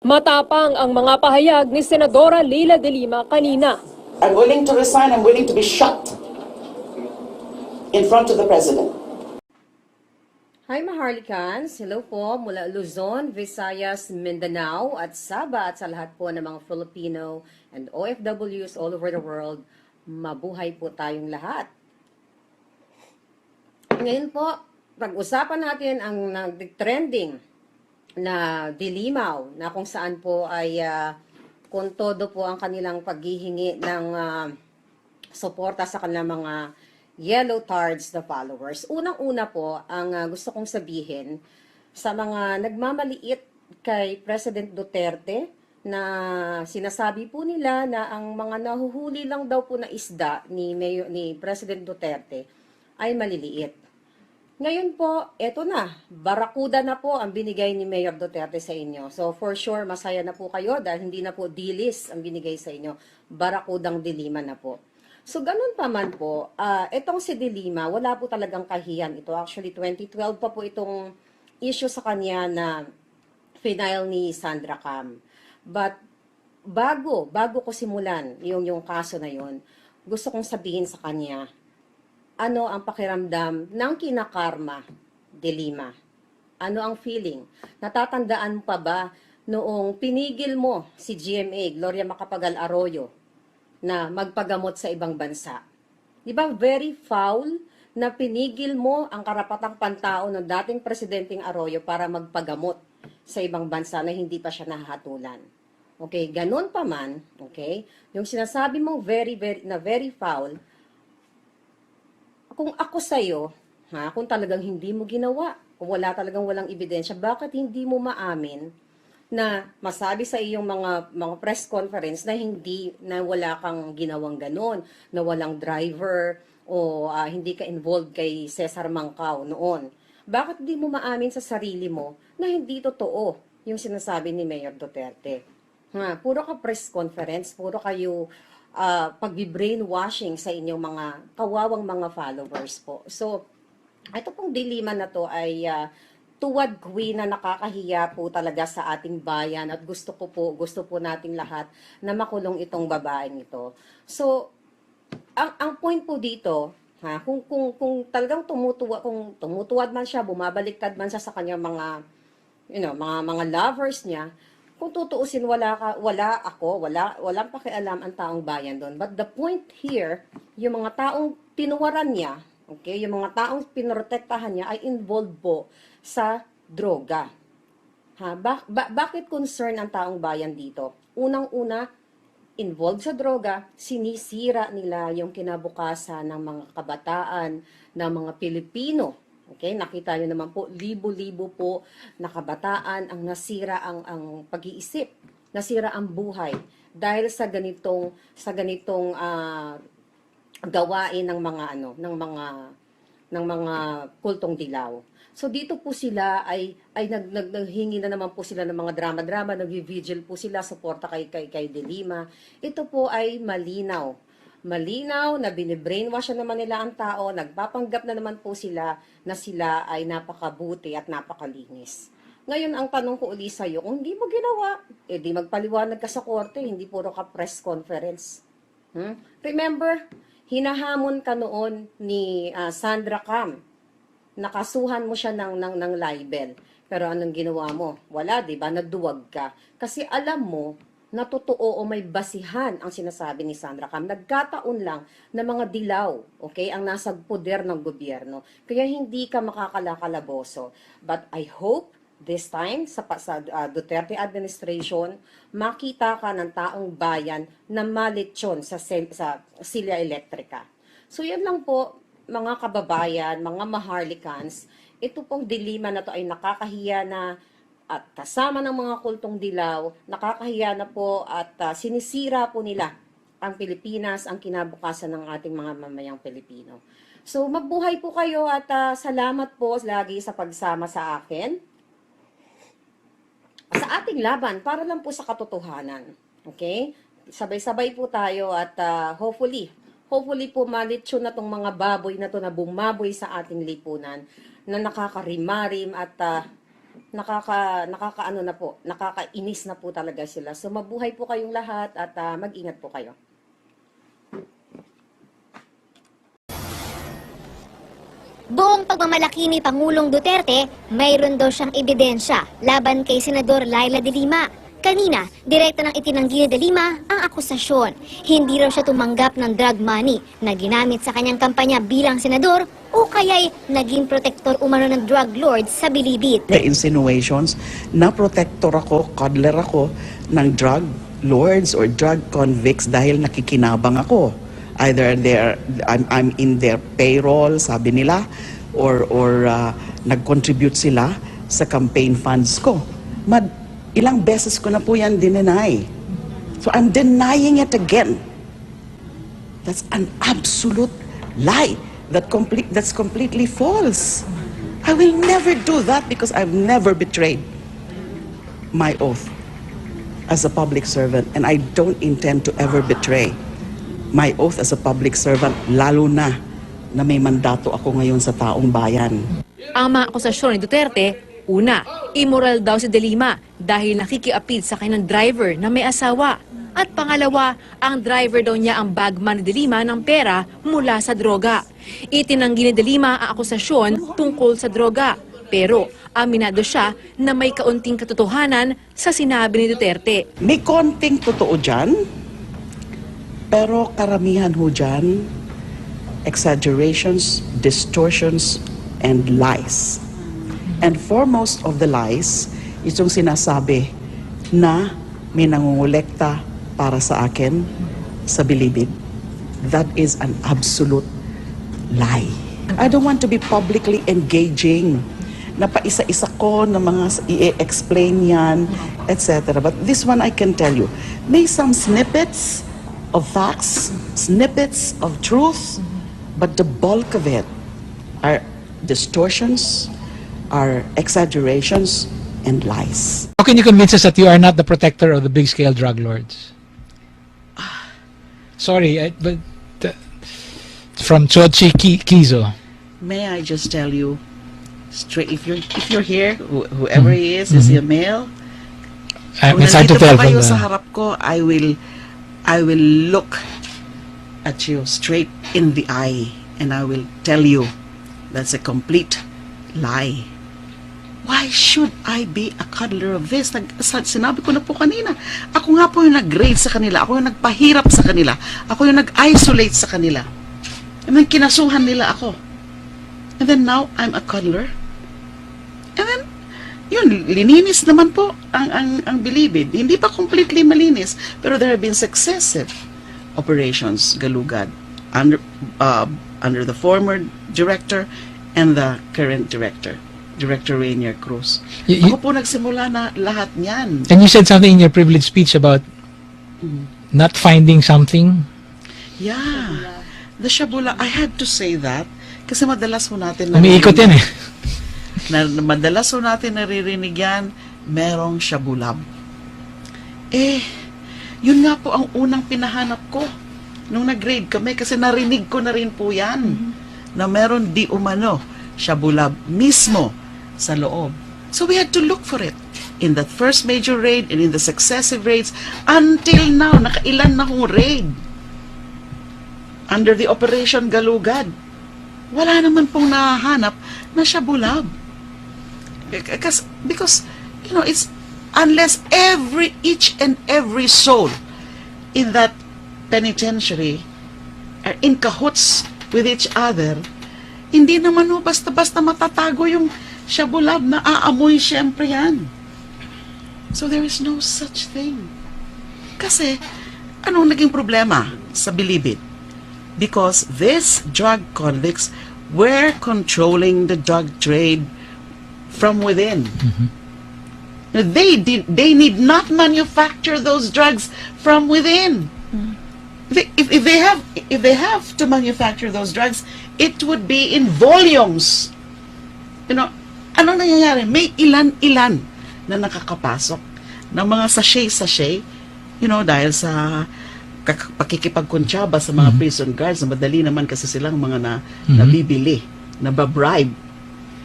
Matapang ang mga pahayag ni Senadora Leila de Lima kanina. I'm willing to resign. I'm willing to be shot in front of the president. Hi Maharlikans! Hello po mula Luzon, Visayas, Mindanao at Sabah at sa lahat po ng mga Filipino and OFWs all over the world. Mabuhay po tayong lahat. Ngayon po, pag-usapan natin ang nag-trending na dilimaw na kung saan po ay kung todo po ang kanilang paghihingi ng suporta sa kanilang mga yellow cards na followers. Unang-una po, ang gusto kong sabihin sa mga nagmamaliit kay President Duterte na sinasabi po nila na ang mga nahuhuli lang daw po na isda ni President Duterte ay maliliit. Ngayon po, eto na, barakuda na po ang binigay ni Mayor Duterte sa inyo. So for sure, masaya na po kayo dahil hindi na po dilis ang binigay sa inyo. Barakudang dilima na po. So, ganun pa man po, itong si De Lima, wala po talagang kahiyan. Ito actually, 2012 pa po itong issue sa kanya na final ni Sandra Cam. But, bago ko simulan yung kaso na yon, gusto kong sabihin sa kanya, ano ang pakiramdam ng kinakarma, De Lima? Ano ang feeling? Natatandaan mo pa ba noong pinigil mo si GMA, Gloria Macapagal Arroyo, na magpagamot sa ibang bansa? Di ba very foul na pinigil mo ang karapatang pantao ng dating Presidenteng Arroyo para magpagamot sa ibang bansa na hindi pa siya nahahatulan? Okay, ganun pa man, okay? Yung sinasabi mong very foul, kung ako sa'yo, kung talagang hindi mo ginawa, kung walang ebidensya, bakit hindi mo maamin na masabi sa iyong mga press conference na wala kang ginawang ganon, na walang driver o hindi ka involved kay Cesar Mancao noon? Bakit di mo maamin sa sarili mo na hindi totoo yung sinasabi ni Mayor Duterte? Puro ka press conference, puro kayo pag-brainwashing sa inyong mga kawawang mga followers po. So, ito pong dilema na to ay tuwad queen na nakakahiya po talaga sa ating bayan at gusto po nating lahat na makulong itong babaeng ito. So, ang point po dito, kung talagang tumutuwad man siya, bumabaliktad man siya sa kanyang mga mga lovers niya, kung tutuusin walang pakialam ang taong bayan doon. But the point here, yung mga taong tinuwaran niya, okay, yung mga taong pinrotektahan niya ay involved po sa droga. Bakit concern ang taong bayan dito? Unang-una, involved sa droga, sinisira nila yung kinabukasan ng mga kabataan, ng mga Pilipino. Okay, nakita niyo naman po, libo-libo po na kabataan ang nasira ang pag-iisip, nasira ang buhay dahil sa ganitong gawain ng mga kultong dilaw. So dito po sila ay naghingi na naman po sila ng mga drama-drama, nag-vigil po sila, suporta kay De Lima. Ito po ay malinaw na binibrainwash na naman nila ang tao, nagpapanggap na naman po sila na sila ay napakabuti at napakalinis. Ngayon, ang tanong ko uli sa'yo, kung hindi mo ginawa, di magpaliwanag ka sa korte, hindi puro ka press conference. Remember, hinahamon ka noon ni Sandra Cam. Nakasuhan mo siya ng libel. Pero anong ginawa mo? Wala, di ba? Naduwag ka. Kasi alam mo na totoo o may basihan ang sinasabi ni Sandra Cam. Nagkataon lang na mga dilaw, okay, ang nasa poder ng gobyerno. Kaya hindi ka makakalakalaboso. But I hope this time sa Duterte administration, makita ka ng taong bayan na malitsyon sa silya elektrika. So yan lang po, mga kababayan, mga Maharlikans, ito pong dilema na to ay nakakahiya na at kasama ng mga kultong dilaw, nakakahiya na po at sinisira po nila ang Pilipinas, ang kinabukasan ng ating mga mamayang Pilipino. So mabuhay po kayo at salamat po lagi sa pagsama sa akin sa ating laban para lang po sa katotohanan. Okay? Sabay-sabay po tayo at hopefully po malitsyon na tong mga baboy na to na bumaboy sa ating lipunan na nakakarimarim at nakakaano na po, nakakainis na po talaga sila. So mabuhay po kayong lahat at mag-ingat po kayo. Buong pagmamalaki ni Pangulong Duterte, mayroon daw siyang ebidensya laban kay Senador Laila de Lima. Kanina, direkta nang itinanggi ni de Lima ang akusasyon. Hindi raw siya tumanggap ng drug money na ginamit sa kanyang kampanya bilang senador o kaya'y naging protektor umano ng drug lords sa Bilibid. The insinuations na protector ako, cuddler ako ng drug lords or drug convicts dahil nakikinabang ako. Either I'm in their payroll, sabi nila, or nag-contribute sila sa campaign funds ko. Ilang beses ko na po yan dineny. So I'm denying it again. That's an absolute lie. That's completely false. I will never do that because I've never betrayed my oath as a public servant, and I don't intend to ever betray my oath as a public servant, lalo na may mandato ako ngayon sa taong bayan. Ang mga akusasyon ni Duterte, una, immoral daw si de Lima dahil nakikiapid sa kanyang driver na may asawa. At pangalawa, ang driver daw niya ang bagman ni de Lima ng pera mula sa droga. Itinanggi ni de Lima ang akusasyon tungkol sa droga. Pero aminado siya na may kaunting katotohanan sa sinabi ni Duterte. May konting totoo dyan, pero karamihan ho dyan, exaggerations, distortions, and lies. And foremost of the lies, itong sinasabi na may nangungulekta para sa akin sa Bilibid. That is an absolute lie. I don't want to be publicly engaging na paisa-isa ko na mga i-explain yan, etc. But this one I can tell you, may some snippets of facts, snippets of truth, but the bulk of it are distortions, are exaggerations, and lies. How can you convince us that you are not the protector of the big-scale drug lords? Sorry, but from Chochi Kizo. May I just tell you, straight, if you're here, whoever he is he a male? I'm Kung excited to nandito tell pa kayo from sa the... harap ko, I will look at you straight in the eye and I will tell you that's a complete lie. Why should I be a cuddler of this? Sinabi ko na po kanina, ako nga po yung nag-grade sa kanila, ako yung nagpahirap sa kanila, ako yung nag-isolate sa kanila. And then kinasuhan nila ako. And then now, I'm a cuddler. And then, yun, lininis naman po ang Bilibid. Hindi pa completely malinis, pero there have been successive operations, galugad, under the former director and the current director, Director Rainier Cruz. Ako po nagsimula na lahat niyan. And you said something in your privilege speech about not finding something. Yeah. The Shabula, I had to say that kasi madalas mo natin Umiikot yan eh. Madalas ho natin naririnig yan, merong Shabulab. Yun nga po ang unang pinahanap ko nung nag-grade kami kasi narinig ko na rin po yan na meron di umano Shabulab mismo sa loob. So we had to look for it in that first major raid and in the successive raids until now, nakailan na hong raid under the Operation Galugad. Wala naman pong nahahanap na Shabulab. Because you know, it's unless each and every soul in that penitentiary are in cahoots with each other, hindi naman ho basta-basta matatago yung Shabulab na aamoy siyempre yan. So there is no such thing. Kasi, anong naging problema sa Bilibid? Because these drug convicts were controlling the drug trade from within. They need not manufacture those drugs from within. If they have to manufacture those drugs, it would be in volumes. You know, ano nangyayari? May ilan-ilan na nakakapasok ng mga sachet-sachet, you know, dahil sa pakikipagkuntsaba sa mga prison guards, na madali naman kasi silang mga nabibili, nababribe,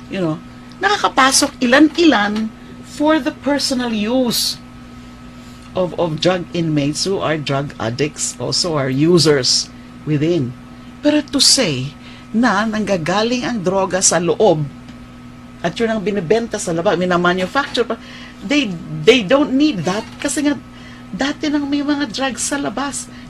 you know. nakakapasok ilan-ilan for the personal use of drug inmates who are drug addicts, also are users within. Pero to say na nanggagaling ang droga sa loob at yun ang binibenta sa labas, minamanufacture pa, they don't need that kasi nga dati nang may mga drugs sa labas.